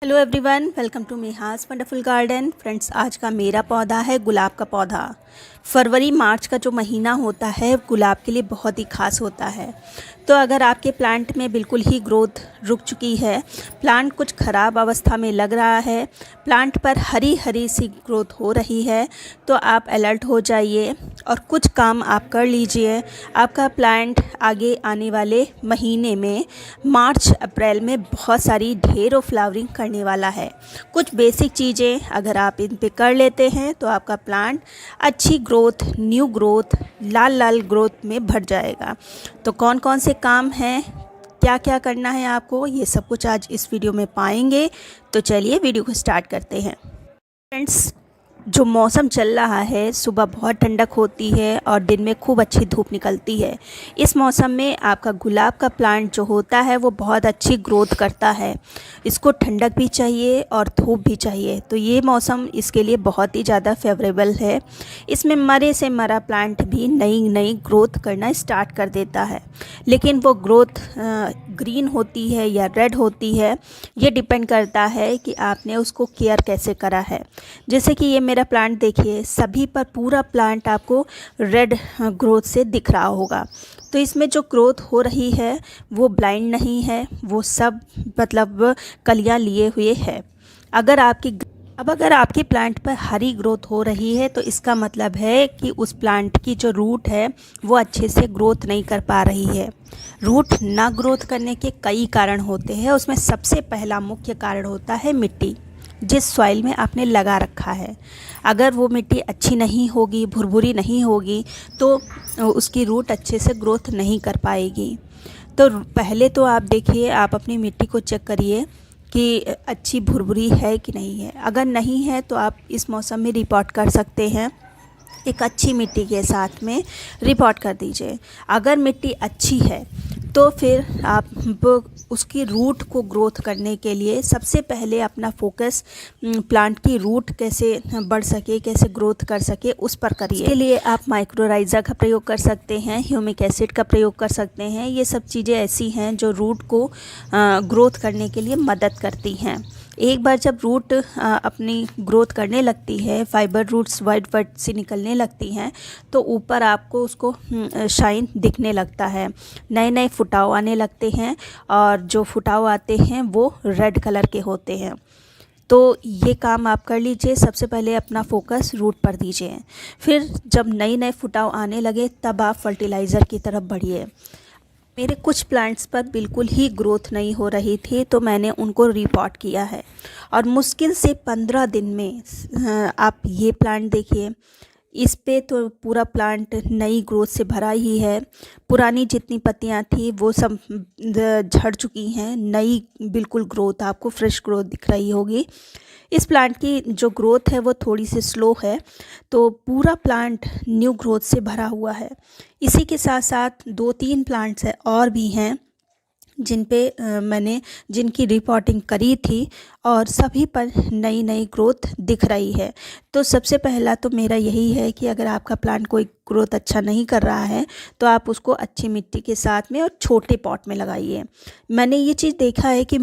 Hello everyone, welcome to मिहास wonderful garden. Friends, आज का मेरा पौधा है गुलाब का पौधा। फरवरी मार्च का जो महीना होता है गुलाब के लिए बहुत ही ख़ास होता है। तो अगर आपके प्लांट में बिल्कुल ही ग्रोथ रुक चुकी है, प्लांट कुछ ख़राब अवस्था में लग रहा है, प्लांट पर हरी हरी सी ग्रोथ हो रही है, तो आप अलर्ट हो जाइए और कुछ काम आप कर लीजिए। आपका प्लांट आगे आने वाले महीने में मार्च अप्रैल में बहुत सारी ढेरों फ्लावरिंग करने वाला है। कुछ बेसिक चीज़ें अगर आप इन पे कर लेते हैं तो आपका प्लांट अच्छी ग्रोथ, न्यू ग्रोथ, लाल लाल ग्रोथ में भर जाएगा। तो कौन कौन से काम हैं, क्या क्या करना है आपको, ये सब कुछ आज इस वीडियो में पाएंगे। तो चलिए वीडियो को स्टार्ट करते हैं। फ्रेंड्स, जो मौसम चल रहा है, सुबह बहुत ठंडक होती है और दिन में खूब अच्छी धूप निकलती है। इस मौसम में आपका गुलाब का प्लांट जो होता है वो बहुत अच्छी ग्रोथ करता है। इसको ठंडक भी चाहिए और धूप भी चाहिए, तो ये मौसम इसके लिए बहुत ही ज़्यादा फेवरेबल है। इसमें मरे से मरा प्लांट भी नई नई ग्रोथ करना स्टार्ट कर देता है, लेकिन वो ग्रोथ ग्रीन होती है या रेड होती है, ये डिपेंड करता है कि आपने उसको केयर कैसे करा है। जैसे कि ये मेरा प्लांट देखिए, सभी पर पूरा प्लांट आपको रेड ग्रोथ से दिख रहा होगा। तो इसमें जो ग्रोथ हो रही है वो ब्लाइंड नहीं है, वो सब मतलब कलियां लिए हुए है। अगर आपकी प्लांट पर हरी ग्रोथ हो रही है तो इसका मतलब है कि उस प्लांट की जो रूट है वो अच्छे से ग्रोथ नहीं कर पा रही है। रूट ना ग्रोथ करने के कई कारण होते हैं, उसमें सबसे पहला मुख्य कारण होता है मिट्टी, जिस सॉइल में आपने लगा रखा है। अगर वो मिट्टी अच्छी नहीं होगी, भुरभुरी नहीं होगी, तो उसकी रूट अच्छे से ग्रोथ नहीं कर पाएगी। तो पहले तो आप देखिए, आप अपनी मिट्टी को चेक करिए कि अच्छी भुरभुरी है कि नहीं है। अगर नहीं है तो आप इस मौसम में रिपोर्ट कर सकते हैं, एक अच्छी मिट्टी के साथ में रिपोर्ट कर दीजिए। अगर मिट्टी अच्छी है तो फिर आप उसकी रूट को ग्रोथ करने के लिए सबसे पहले अपना फोकस प्लांट की रूट कैसे बढ़ सके, कैसे ग्रोथ कर सके, उस पर करिए। इसके लिए आप माइक्रोराइज़ा का प्रयोग कर सकते हैं, ह्यूमिक एसिड का प्रयोग कर सकते हैं। ये सब चीज़ें ऐसी हैं जो रूट को ग्रोथ करने के लिए मदद करती हैं। एक बार जब रूट अपनी ग्रोथ करने लगती है, फाइबर रूट्स वाइट वाइट सी निकलने लगती हैं, तो ऊपर आपको उसको शाइन दिखने लगता है, नए नए फुटाव आने लगते हैं, और जो फुटाव आते हैं वो रेड कलर के होते हैं। तो ये काम आप कर लीजिए। सबसे पहले अपना फोकस रूट पर दीजिए, फिर जब नए नए फुटाव आने लगे तब आप फर्टिलाइज़र की तरफ बढ़िए। मेरे कुछ प्लांट्स पर बिल्कुल ही ग्रोथ नहीं हो रही थी, तो मैंने उनको रिपोर्ट किया है, और मुश्किल से 15 दिन में आप ये प्लांट देखिए, इस पे तो पूरा प्लांट नई ग्रोथ से भरा ही है। पुरानी जितनी पत्तियां थी वो सब झड़ चुकी हैं, नई बिल्कुल ग्रोथ, आपको फ्रेश ग्रोथ दिख रही होगी। इस प्लांट की जो ग्रोथ है वो थोड़ी सी स्लो है, तो पूरा प्लांट न्यू ग्रोथ से भरा हुआ है। इसी के साथ साथ 2-3 प्लांट्स है और भी हैं मैंने जिनकी रिपोर्टिंग करी थी, और सभी पर नई नई ग्रोथ दिख रही है। तो सबसे पहला तो मेरा यही है कि अगर आपका प्लांट कोई ग्रोथ अच्छा नहीं कर रहा है तो आप उसको अच्छी मिट्टी के साथ में और छोटे पॉट में लगाइए। मैंने ये चीज़ देखा है कि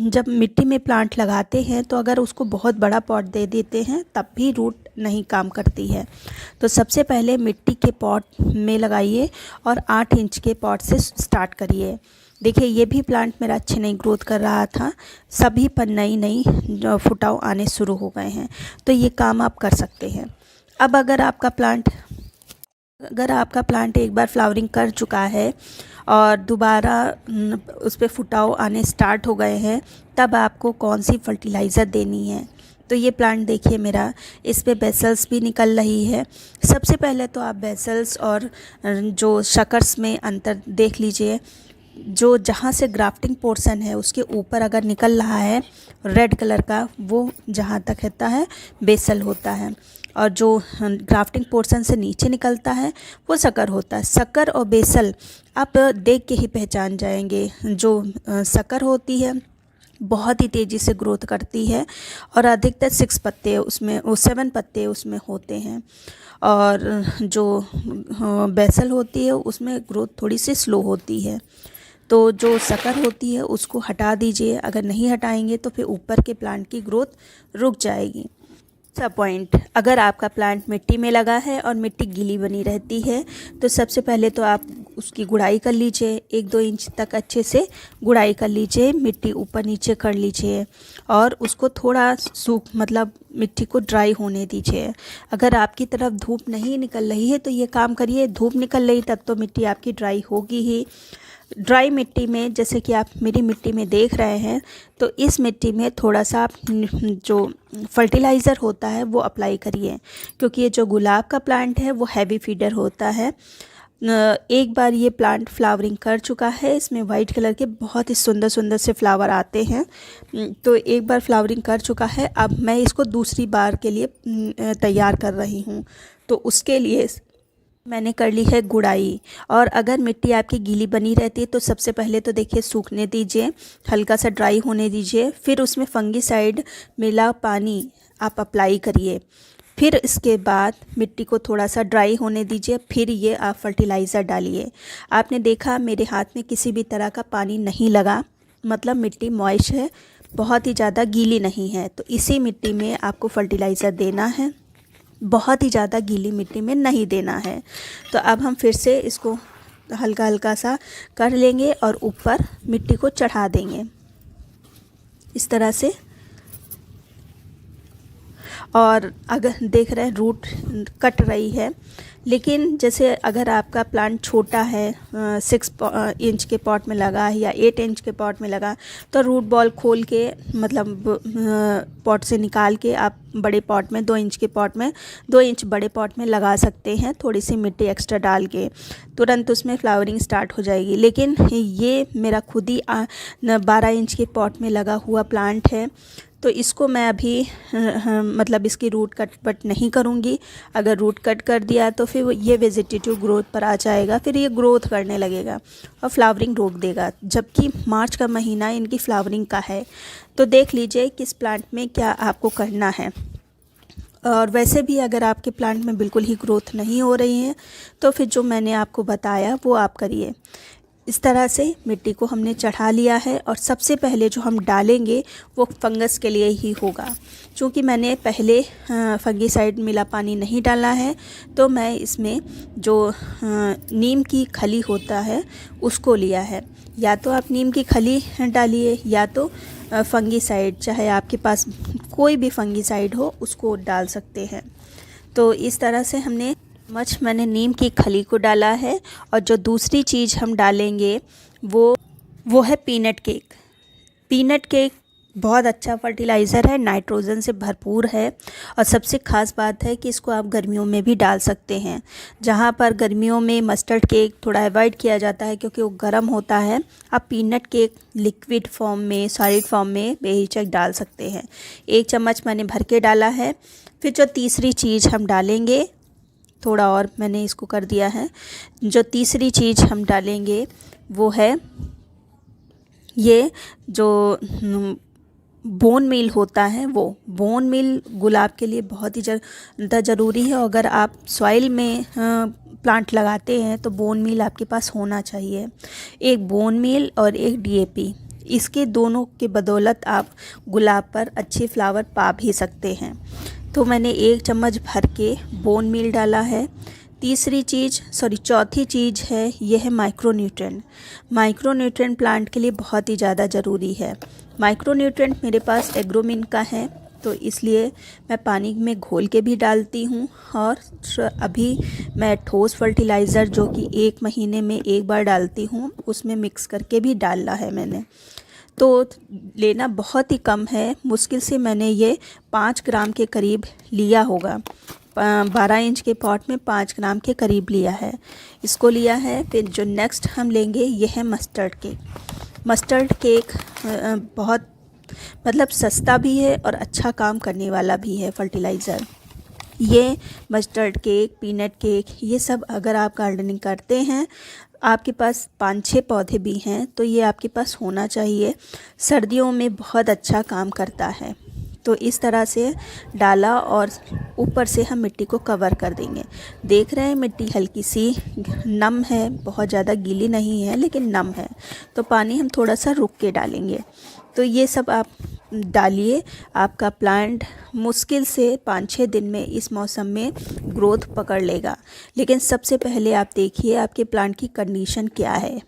जब मिट्टी में प्लांट लगाते हैं तो अगर उसको बहुत बड़ा पॉट दे देते हैं तब भी रूट नहीं काम करती है। तो सबसे पहले मिट्टी के पॉट में लगाइए और 8 इंच के पॉट से स्टार्ट करिए। देखिए, ये भी प्लांट मेरा अच्छे नहीं ग्रोथ कर रहा था, सभी पर नई नई फुटाव आने शुरू हो गए हैं। तो ये काम आप कर सकते हैं। अब अगर आपका प्लांट एक बार फ्लावरिंग कर चुका है और दोबारा उस पर फुटाव आने स्टार्ट हो गए हैं, तब आपको कौन सी फर्टिलाइज़र देनी है। तो ये प्लांट देखिए मेरा, इस पे बेसल्स भी निकल रही है। सबसे पहले तो आप बेसल्स और जो शकर्स में अंतर देख लीजिए। जो जहाँ से ग्राफ्टिंग पोर्शन है उसके ऊपर अगर निकल रहा है रेड कलर का, वो जहाँ तक रहता है बेसल होता है, और जो ग्राफ्टिंग पोर्शन से नीचे निकलता है वो शक्कर होता है। शक्कर और बेसल आप देख के ही पहचान जाएंगे। जो शक्कर होती है बहुत ही तेज़ी से ग्रोथ करती है, और अधिकतर 6 पत्ते उसमें, 7 पत्ते उसमें होते हैं, और जो बेसल होती है उसमें ग्रोथ थोड़ी सी स्लो होती है। तो जो शक्कर होती है उसको हटा दीजिए। अगर नहीं हटाएंगे तो फिर ऊपर के प्लांट की ग्रोथ रुक जाएगी। पॉइंट, अगर आपका प्लांट मिट्टी में लगा है और मिट्टी गीली बनी रहती है तो सबसे पहले तो आप उसकी गुड़ाई कर लीजिए। 1-2 इंच तक अच्छे से गुड़ाई कर लीजिए, मिट्टी ऊपर नीचे कर लीजिए और उसको थोड़ा मतलब मिट्टी को ड्राई होने दीजिए। अगर आपकी तरफ धूप नहीं निकल रही है तो ये काम करिए, धूप निकल रही तब तो मिट्टी आपकी ड्राई होगी ही। ड्राई मिट्टी में, जैसे कि आप मेरी मिट्टी में देख रहे हैं, तो इस मिट्टी में थोड़ा सा आप जो फर्टिलाइज़र होता है वो अप्लाई करिए, क्योंकि ये जो गुलाब का प्लांट है वो हैवी फीडर होता है। एक बार ये प्लांट फ्लावरिंग कर चुका है, इसमें वाइट कलर के बहुत ही सुंदर सुंदर से फ्लावर आते हैं। तो एक बार फ्लावरिंग कर चुका है, अब मैं इसको दूसरी बार के लिए तैयार कर रही हूँ। तो उसके लिए मैंने कर ली है गुड़ाई। और अगर मिट्टी आपकी गीली बनी रहती है तो सबसे पहले तो देखिए सूखने दीजिए, हल्का सा ड्राई होने दीजिए, फिर उसमें फंगीसाइड मिला पानी आप अप्लाई करिए। फिर इसके बाद मिट्टी को थोड़ा सा ड्राई होने दीजिए, फिर ये आप फर्टिलाइज़र डालिए। आपने देखा मेरे हाथ में किसी भी तरह का पानी नहीं लगा, मतलब मिट्टी मॉइस्ट है, बहुत ही ज़्यादा गीली नहीं है। तो इसी मिट्टी में आपको फर्टिलाइज़र देना है, बहुत ही ज़्यादा गीली मिट्टी में नहीं देना है। तो अब हम फिर से इसको हल्का हल्का सा कर लेंगे और ऊपर मिट्टी को चढ़ा देंगे इस तरह से। और अगर देख रहे हैं रूट कट रही है, लेकिन जैसे अगर आपका प्लांट छोटा है, 6 इंच के पॉट में लगा है या 8 इंच के पॉट में लगा, तो रूट बॉल खोल के मतलब पॉट से निकाल के आप बड़े पॉट में 2 इंच के पॉट में 2 इंच बड़े पॉट में लगा सकते हैं। थोड़ी सी मिट्टी एक्स्ट्रा डाल के तुरंत उसमें फ्लावरिंग स्टार्ट हो जाएगी। लेकिन ये मेरा खुद ही 12 इंच के पॉट में लगा हुआ प्लांट है, तो इसको मैं अभी मतलब इसकी रूट कट नहीं करूँगी। अगर रूट कट कर दिया तो फिर ये वेजिटेटिव ग्रोथ पर आ जाएगा, फिर ये ग्रोथ करने लगेगा और फ्लावरिंग रोक देगा। जबकि मार्च का महीना इनकी फ्लावरिंग का है, तो देख लीजिए किस प्लांट में क्या आपको करना है। और वैसे भी अगर आपके प्लांट में बिल्कुल ही ग्रोथ नहीं हो रही है तो फिर जो मैंने आपको बताया वो आप करिए। इस तरह से मिट्टी को हमने चढ़ा लिया है और सबसे पहले जो हम डालेंगे वो फंगस के लिए ही होगा। क्योंकि मैंने पहले फंगीसाइड मिला पानी नहीं डाला है, तो मैं इसमें जो नीम की खली होता है उसको लिया है। या तो आप नीम की खली डालिए या तो फंगीसाइड, चाहे आपके पास कोई भी फंगीसाइड हो उसको डाल सकते हैं। तो इस तरह से मैंने नीम की खली को डाला है। और जो दूसरी चीज़ हम डालेंगे वो है पीनट केक। पीनट केक बहुत अच्छा फर्टिलाइज़र है, नाइट्रोजन से भरपूर है। और सबसे ख़ास बात है कि इसको आप गर्मियों में भी डाल सकते हैं। जहाँ पर गर्मियों में मस्टर्ड केक थोड़ा अवॉइड किया जाता है क्योंकि वो गर्म होता है, आप पीनट केक लिक्विड फॉर्म में, सॉलिड फॉर्म में बेहिचक डाल सकते हैं। 1 चम्मच मैंने भर के डाला है। फिर जो तीसरी चीज़ हम डालेंगे, थोड़ा और मैंने इसको कर दिया है, जो तीसरी चीज़ हम डालेंगे वो है ये जो बोन मील होता है। वो बोन मील गुलाब के लिए बहुत ही ज़्यादा ज़रूरी है। और अगर आप सॉइल में प्लांट लगाते हैं तो बोन मील आपके पास होना चाहिए। एक बोन मील और एक DAP, इसके दोनों के बदौलत आप गुलाब पर अच्छे फ्लावर पा भी सकते हैं। तो मैंने 1 चम्मच भर के बोन मील डाला है। चौथी चीज़ है ये है माइक्रोन्यूट्रेंट। माइक्रोन्यूट्रेंट प्लांट के लिए बहुत ही ज़्यादा ज़रूरी है। माइक्रोन्यूट्रेंट मेरे पास एग्रोमिन का है, तो इसलिए मैं पानी में घोल के भी डालती हूँ। और अभी मैं ठोस फर्टिलाइज़र जो कि 1 महीने में 1 बार डालती हूँ, उसमें मिक्स करके भी डाला है मैंने। तो लेना बहुत ही कम है, मुश्किल से मैंने ये 5 ग्राम के करीब लिया होगा। 12 इंच के पॉट में 5 ग्राम के करीब लिया है, इसको लिया है। फिर जो नेक्स्ट हम लेंगे ये है मस्टर्ड केक। मस्टर्ड केक बहुत मतलब सस्ता भी है और अच्छा काम करने वाला भी है फर्टिलाइज़र। ये मस्टर्ड केक, पीनट केक, ये सब अगर आप गार्डनिंग करते हैं, आपके पास 5-6 पौधे भी हैं, तो ये आपके पास होना चाहिए। सर्दियों में बहुत अच्छा काम करता है। तो इस तरह से डाला और ऊपर से हम मिट्टी को कवर कर देंगे। देख रहे हैं मिट्टी हल्की सी नम है, बहुत ज़्यादा गीली नहीं है लेकिन नम है, तो पानी हम थोड़ा सा रुक के डालेंगे। तो ये सब आप डालिए, आपका प्लांट मुश्किल से 5-6 दिन में इस मौसम में ग्रोथ पकड़ लेगा। लेकिन सबसे पहले आप देखिए आपके प्लांट की कंडीशन क्या है।